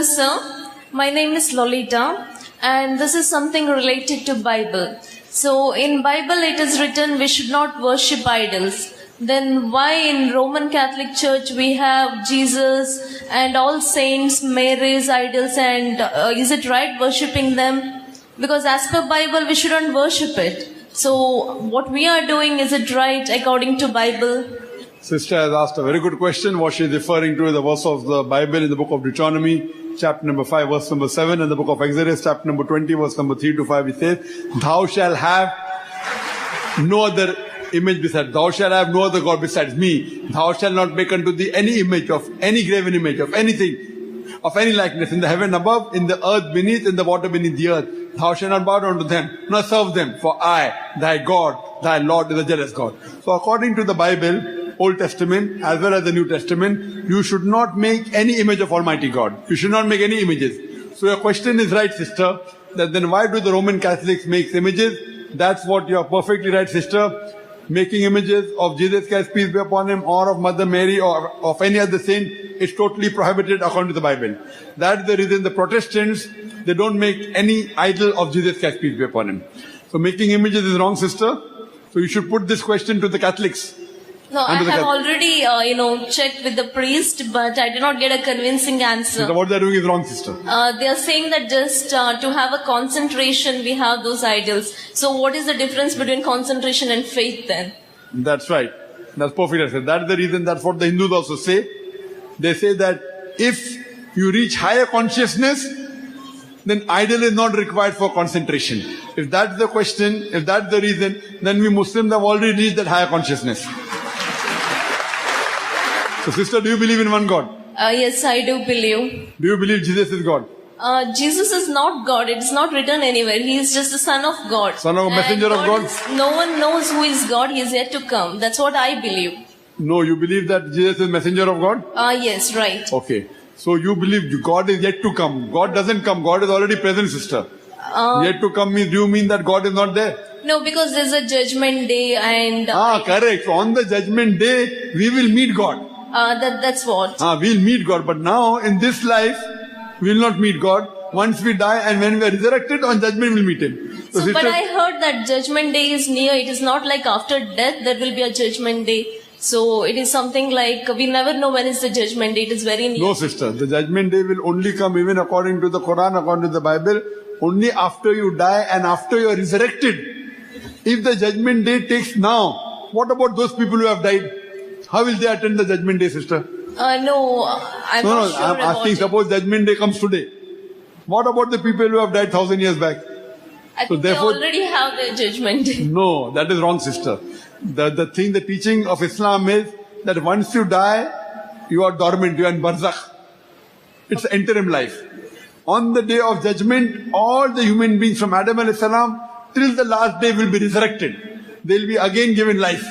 Hello, sir. My name is Lolita, and this is something related to Bible. So, in Bible it is written we should not worship idols. Then why in Roman Catholic Church we have Jesus and all saints, Mary's idols, and is it right worshipping them? Because as per Bible we shouldn't worship it. So, what we are doing, is it right according to Bible? Sister has asked a very good question. What she is referring to is the verse of the Bible in the book of Deuteronomy, chapter number 5, verse number 7, and the book of Exodus, chapter number 20, verse number 3 to 5. It says, "Thou shalt have no other image besides. Thou shalt have no other God besides me. Thou shalt not make unto thee any image of any graven image of anything, of any likeness in the heaven above, in the earth beneath, in the water beneath the earth. Thou shalt not bow down to them, nor serve them. For I, thy God, thy Lord, is a jealous God." So according to the Bible, Old Testament as well as the New Testament, you should not make any image of Almighty God. You should not make any images. So your question is right, sister, that then why do the Roman Catholics make images? That's what you are perfectly right, sister. Making images of Jesus Christ, peace be upon him, or of Mother Mary, or of any other saint is totally prohibited according to the Bible. That's the reason the Protestants, they don't make any idol of Jesus Christ, peace be upon him. So making images is wrong, sister. So you should put this question to the Catholics. No, I have already, checked with the priest, but I did not get a convincing answer. So what they are doing is wrong, sister. They are saying that just to have a concentration, we have those idols. So what is the difference between concentration and faith then? That's right. That's perfect. That's the reason, that's what the Hindus also say. They say that if you reach higher consciousness, then idol is not required for concentration. If that's the question, if that's the reason, then we Muslims have already reached that higher consciousness. So sister, do you believe in one God? Yes, I do believe. Do you believe Jesus is God? Jesus is not God. It's not written anywhere. He is just the Son of God. Son of a messenger of God? No one knows who is God. He is yet to come. That's what I believe. No, you believe that Jesus is messenger of God? Yes, right. Okay. So you believe God is yet to come. God doesn't come. God is already present, sister. Yet to come means, do you mean that God is not there? No, because there's a judgment day and... correct. So on the judgment day, we will meet God. That's what. We'll meet God. But now, in this life, we will not meet God. Once we die and when we are resurrected, on judgment we'll meet Him. So sister, but I heard that judgment day is near. It is not like after death there will be a judgment day. So it is something like, we never know when is the judgment day. It is very near. No, sister. The judgment day will only come, even according to the Quran, according to the Bible, only after you die and after you are resurrected. If the judgment day takes now, what about those people who have died? How will they attend the judgment day, sister? No, I'm not sure I'm asking, suppose judgment day comes today. What about the people who have died 1,000 years back? I think they already have their judgment day. No, that is wrong, sister. The teaching of Islam is that once you die, you are dormant, you are in barzakh. It's interim life. On the day of judgment, all the human beings from Adam alayhi salam till the last day will be resurrected. They will be again given life.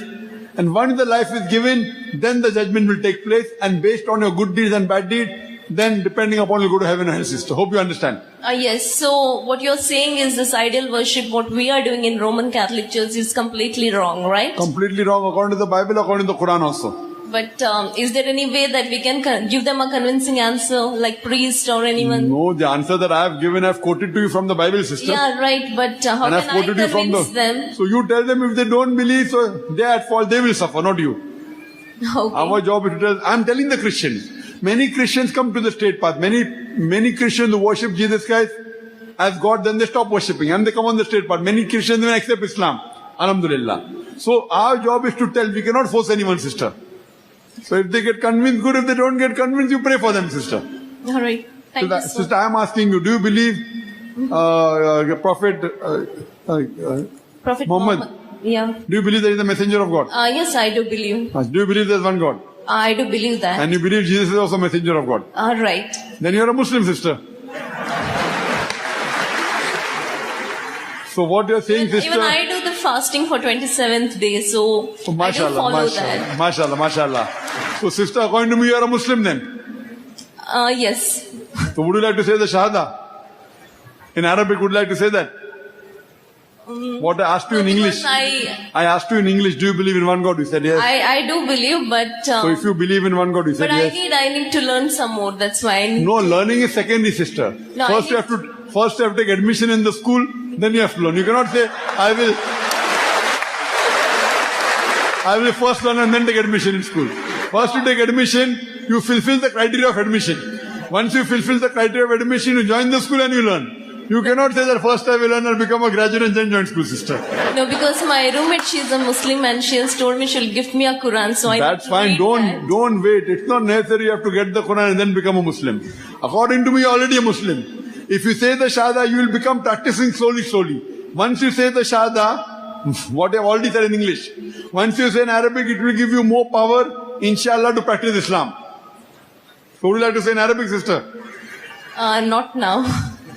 And once the life is given, then the judgment will take place, and based on your good deeds and bad deeds, then depending upon you go to heaven or hell, sister. Hope you understand. Yes, so what you're saying is this idol worship, what we are doing in Roman Catholic Church is completely wrong, right? Completely wrong according to the Bible, according to the Quran also. But is there any way that we can give them a convincing answer, like priest or anyone? No, the answer that I have given, I have quoted to you from the Bible, sister. Yeah, right, but how can I convince them? So you tell them if they don't believe, so they are at fault, they will suffer, not you. Okay. Our job is to tell, I am telling the Christians. Many Christians come to the straight path. Many Christians who worship Jesus Christ as God, then they stop worshipping and they come on the straight path. Many Christians even accept Islam. Alhamdulillah. So our job is to tell, we cannot force anyone, sister. So if they get convinced, good. If they don't get convinced, you pray for them, sister. All right. Thank you, sister, I am asking you, do you believe Prophet Muhammad? Yeah. Do you believe that he is the messenger of God? Yes, I do believe. Do you believe there is one God? I do believe that. And you believe Jesus is also a messenger of God? All right. Then you are a Muslim, sister. So what you are saying, sister... Even I do the fasting for 27th day, so I do follow that. MashaAllah, MashaAllah. So sister, according to me, you are a Muslim then? Yes. So would you like to say the Shahada? In Arabic, would you like to say that? What I asked you in English. Because I asked you in English, do you believe in one God? You said yes. I do believe, but So if you believe in one God, you said but yes. I need to learn some more. That's why I need No, learning is secondary, sister. No, First you have to take admission in the school, then you have to learn. You cannot say, I will first learn and then take admission in school. First you take admission, you fulfill the criteria of admission. Once you fulfill the criteria of admission, you join the school and you learn. You cannot say that first I will learn and become a graduate and then join school, sister. No, because my roommate, she's a Muslim and she has told me she'll gift me a Quran. So That's I need to fine. read that. Don't wait. It's not necessary you have to get the Quran and then become a Muslim. According to me, you're already a Muslim. If you say the Shahada, you will become practicing slowly. Once you say the Shahada, what I've already said in English, once you say in Arabic, it will give you more power, inshallah, to practice Islam. So would you like to say in Arabic, sister? Not now.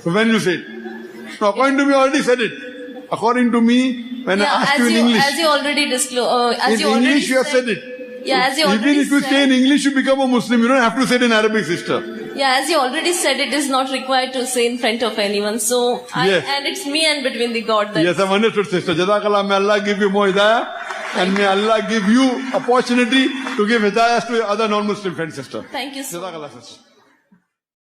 So when you say it? No, according to me, I already said it. According to me, when I asked you in English, as you already disclosed, as in you already English you have said said it. Yeah, as you already Even if you said, say in English, you become a Muslim. You don't have to say it in Arabic, sister. Yeah, as you already said, it is not required to say in front of anyone. So, Yes. and it's me and between the God. Yes, I've understood, sister. Jazakallah, may Allah give you more hidayah. And may Allah give you opportunity to give hidayah to other non-Muslim friends, sister. Thank you so much. Jazakallah, sister.